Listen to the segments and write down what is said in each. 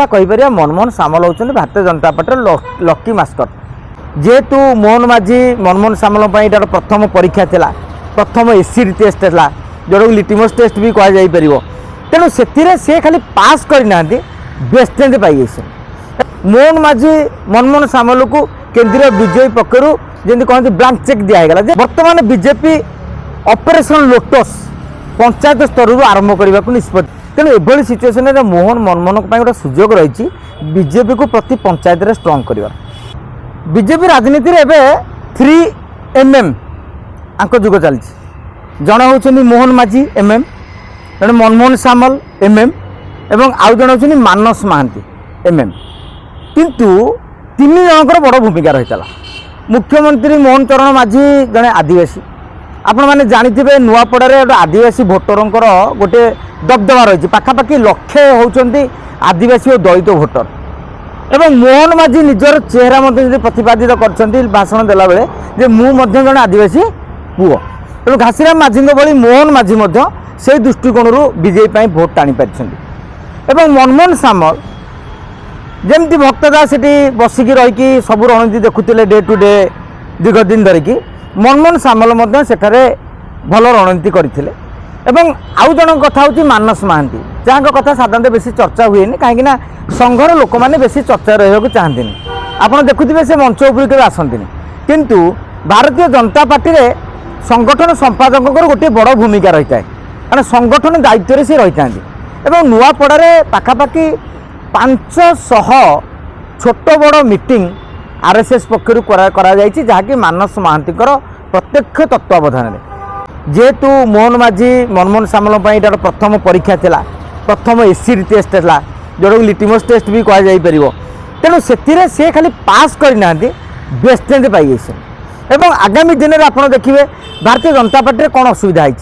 कहीपर मनमोहन सामल होती Bharatiya Janata party lucky mascot जेहेतु मोहन माझी मनमोहन सामल यार प्रथम परीक्षा थी प्रथम एसिड टेस्ट है जोटा लिटमस टेस्ट भी कहुपर तेणु से खाली पास करना बेस्ट रैंक पाई मोहन माझी मनमोहन सामल को केंद्रीय बीजेपी पक्षर जमी कहते ब्लांक चेक दिगला बर्तमान बीजेपी ऑपरेशन लोटस पंचायत स्तर आरंभ करने को निष्पत्ति तेणु एभली सिचुएसन में मोहन मनमोहन गोटे सुजोग रही बीजेपी को प्रति पंचायत में स्ट्रंग कर बीजेपी राजनीति में एवं 3mm आंक जुग चलती जड़े होती मोहन माझी MM जड़े मनमोहन सामल MM एवं आउ जड़े होती मानस महांती MM किंतु तीन जनकर बड़ भूमिका रही है मुख्यमंत्री मोहन चरण माझी जड़े आदिवासी आपण मैंने जानी नुआपड़ा गोटे आदिवासी भोटर गोटे दबदबा रही पाखापाखि लक्षे होती आदिवासी और दलित भोटर एवं मोहन माझी निजर चेहरा प्रतिपादित कर भाषण देला बेले जे मु जड़े आदिवासी पुओ तेणु घासीराम माझी भली मोहन माझी से दृष्टिकोण बीजेपी भोट टाणी पारिछन्ति मनमोहन सामल जमती भक्त दास से बसिकी रहीकि सब रणनीति देखुले डे टू डे दीर्घ दिन धरिकी मनमोहन सामल सेठारे भल रणनीति करथिले एवं आउ जन कथा होची मानस महांती जहाँ कथा साधारणतः बेसी चर्चा हुए कहीं संघर लोक मैंने बेसी चर्चा रहा चाहती आपड़ देखुए से मंच उपर के आसती किंतु भारतीय जनता पार्टी रे संगठन संपादक गोटे बड़ भूमिका रही है कारण संगठन दायित्व से रही था नुआपड़ा पाखापाखि 500 छोट बड़ मीटिंग आरएसएस पक्षर जहाँकि मानस महांती प्रत्यक्ष तत्वावधान जेहेतु मोहन माझी मनमोहन सामल यार प्रथम परीक्षा थी प्रथम एसिड टेस्ट है जोटा लिटमस टेस्ट भी कहुपर तेणु से खाली पास करना बेस्ट रैंक पाई आगामी दिन में आप देखिए भारतीय जनता पार्टी कौन असुविधा है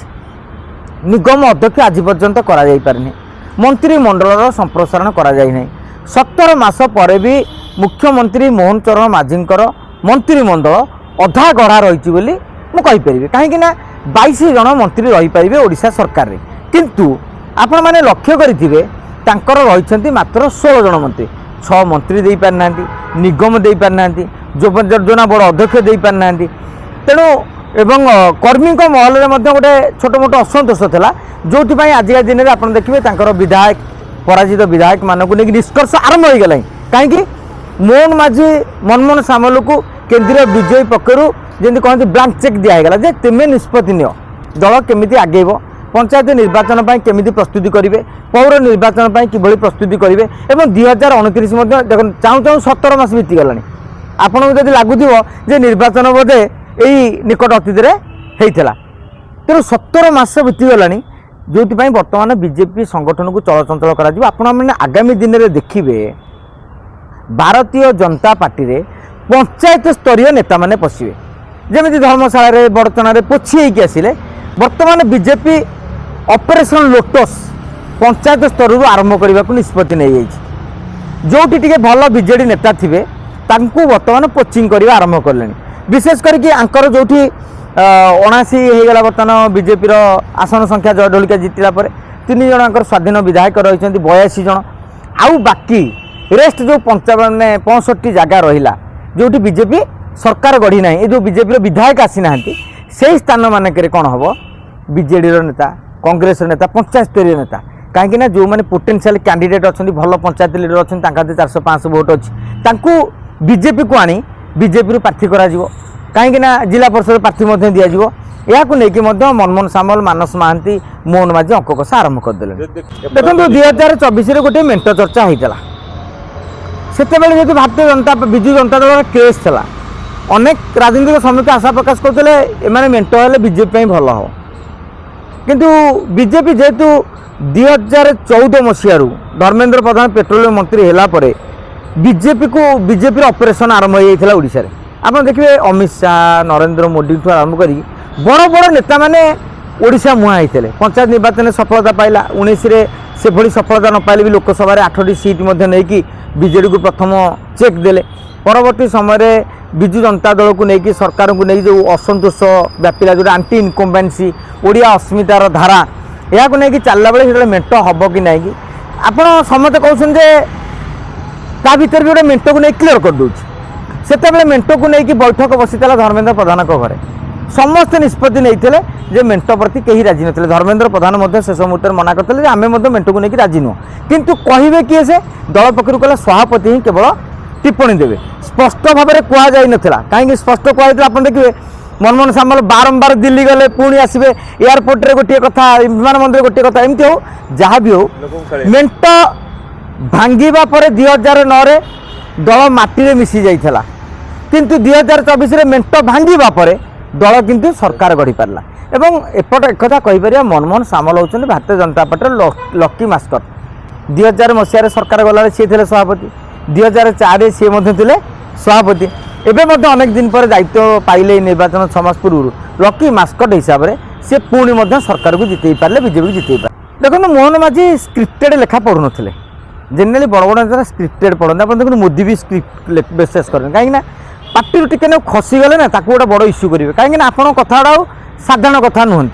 निगम अध्यक्ष आज पर्यंत कराई मंत्रिमंडल संप्रसारण कराई 17 मास पर भी मुख्यमंत्री मोहन चरण माझी मंत्रिमंडल अधा गढ़ा रही मुझे कहीं 22 जन मंत्री रहीपर ओडिशा सरकार रे किंतु आपण मैंने लक्ष्य करेंगे रही मात्र 16 जन मंत्री 6 मंत्री दे पारना निगम दे पारना योजना बड़ अध्यक्ष दे पारना तेणु एवं कर्मी महल में गोटे छोट मोट असंतोष था जो आज दिन में आप देखिए विधायक पराजित विधायक मानक नहीं निष्कर्ष आरंभ हो गला कहीं मोहन माझी मनमोहन सामल को केंद्रीय बीजेपी पक्षर जमी कहते ब्लांक चेक दिगला तुम निष्पत्ति नियो दल केमी आगेब पंचायत निर्वाचन केमी प्रस्तुति करेंगे पौर निर्वाचन कि प्रस्तुति करेंगे और 2029 चाहूँ चाहूँ 17 मास बीतीगला आपन को लगुव निर्वाचन बोधे यही निकट अतीत होता तेणु 17 मास बीतीगला जो बर्तमान बीजेपी संगठन को चलचंचल कर आगामी दिन में देखिए भारतीय जनता पार्टी रे पंचायत स्तरीय नेता माने पशिवे जमी धर्मशाला बड़चना पोछी होगी आसिले बर्तमान बीजेपी ऑपरेशन लोटस पंचायत स्तर आरंभ करने को निष्पत्ति नहीं जो भल बीजेडी नेता थे बर्तमान पोचिंग करने आरंभ कले विशेष करके आंकर जो 79 होगा बर्तमान बीजेपी आसन संख्या जयढलिका जितला 3 जन स्वाधीन विधायक रही 82 जन आउ बाकी रेस्ट जो 65 जगह रहा जो बीजेपी सरकार गढ़ी ना जो बीजेपी विधायक आसी ना से स्थान मानक कौन हम बीजेडी नेता कांग्रेस नेता पंचायत स्तरीय नेता कहीं जो मैंने पोटेंशियल कैंडिडेट अच्छा भल पंचायत लीडर अच्छा 400-500 वोट अच्छी बीजेपी को आनी बीजेपी प्रार्थी करा कहीं जिला परिषद प्रार्थी दिज्व या मनमोहन सामल मानस महांती मोहन माझी अंक कषा आरंभ करदे देखो 2024 गोटे मेंट चर्चा होता से भारतीय जनता विजु जनता दल केस था अनेक राजनीतिक समिति आशा प्रकाश करते एम मेंट हेल्ले बीजेपी भल हो किंतु बीजेपी जेहेतु 2014 मसीह धर्मेंद्र प्रधान पेट्रोलियम मंत्री है बीजेपी को बीजेपी ऑपरेशन आरंभ हो जाता ओडिशा रे आप देखिए अमित शाह नरेंद्र मोदी ठू आरंभ कर बड़ बड़ नेता मैंने ओडिशा मुहां होते पंचायत निर्वाचन सफलता पाइला 19 से भली सफलता न पाइले भी लोकसभा 8टी सीट नहीं बीजेडी को प्रथम चेक देले परवर्ती समय विजु जनता दल को लेकिन सरकार को लेकिन जो असंतोष व्यापिला जो आंटी इनकम्बेन्सी ओडिया अस्मितार धारा या चलला बेले मेंट हम कि ना आप समस्त कहते ता भीतर भी गोटे मेंट को नहीं क्लीयर कर दूँ से मेंट को लेकिन बैठक बसीला धर्मेन्द्र प्रधान घरे समस्ते निष्पत्ति नहीं जे मेंट प्रति कहीं राजी ना धर्मेन्द्र प्रधान शेष मुहूर्त मना करते आम मेंट को लेकिन राजी नुह किंतु कहे किए से दल पक्ष कहला सभापति ही केवल टिप्पणी देवे स्पष्ट भाव में कहुई नाला कहीं स्पष्ट कहुई आप देखिए मनमोहन सामल बारंबार दिल्ली गले पुणी आसवे एयरपोर्ट रे गोटे कथा विमान मंदिर गोटे कथा एमती हो जहाँ भी हो मेंट भांगा पर 2009 रे दल माटी मिसी जाइला किंतु 2024 मेंट भांगा पर दल किंतु सरकार गढ़ी पारा एवं एपट एक कथा कहीपर मनमोहन सामल होती Bharatiya Janata party lucky mascot 2000 मसीह सरकार गला सी थे सभापति 2004 सी थे सभापति एवं अनेक दिन पर दायित्व पाइले निर्वाचन 6 मास पूर्व लकी मास्कट हिसाब से सी पुणी सरकार को जिते पारे बीजेपी को जिते पारे देखो मोहन माझी स्क्रिप्टेड लेखा पढ़ु ना जेनेली बड़ बड़ नेता स्क्रिप्टेड पढ़ते आप देखो मोदी भी स्क्रिप्ट विशेष करें कहीं पार्टी टिके खसीगले ना गोटे बड़ इश्यू करेंगे कहीं आप कथा साधारण कथा नुहति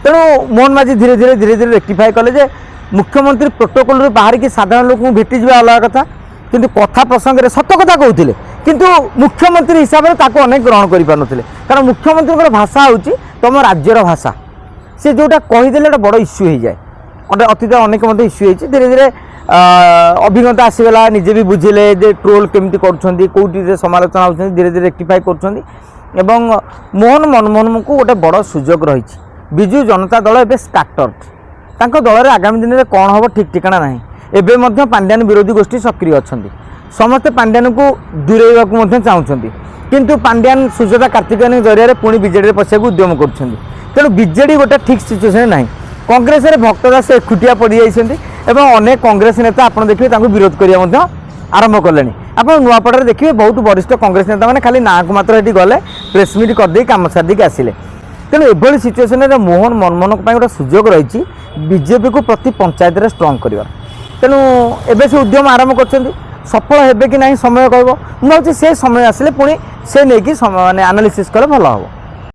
तेणु मोहन माझी धीरे धीरे धीरे धीरे रेक्टिफाई कले मुख्यमंत्री प्रोटोकॉल बाहर की साधारण लोक भेटी जा अलग कथा किंतु कथा प्रसंग में सत कथा कहते किंतु मुख्यमंत्री हिसाब से अनेक ग्रहण कर कारण मुख्यमंत्री भाषा हूँ तुम राज्यर भाषा सी जोटा कहीदे बड़ इश्यू हो जाए अतीत अनेक इश्यू हो धीरे धीरे अभिज्ञता आसगला निजे भी बुझे जे ट्रोल केमती करोटी समालोचना होती धीरे धीरे रेक्टिफाई कर मोहन मनमोहन को गोटे बड़ सुजोग रही विजु जनता दल एवं स्टार्टर दल आगामी दिन में कौन हम ठीक ठिकाना ना एवं पांड्यान विरोधी गोष्ठी सक्रिय अच्छा समस्ते पांड्यान को दूरेवा चाहते किंतु पांड्यान सुजाता कार्तिकेयन जरिया पुणी बीजेडी पशिया उद्यम कर बीजेडी गोटे ठीक सिचुएसन ना कांग्रेस भक्तदास एकुटिया पड़ जाइए अनेक कांग्रेस नेता आप देखिए विरोध करने आरंभ कले आप नुआपड़े देखिए बहुत वरिष्ठ कांग्रेस नेता मैंने खाली ना को मात्र ये गले प्रेसमिट करदे कम सारिक आसिले तेणु एभली सिचुएसन मोहन मनमोहन गोटे सुजोग रही बीजेपी को प्रति पंचायत में स्ट्रंग कर तेणु एबे से उद्यम आरंभ कर सफल हेबे कि नहीं समय कहब मुझे से समय आसिले पुणी से नहीं कि माने एनालिसिस कले भल हम।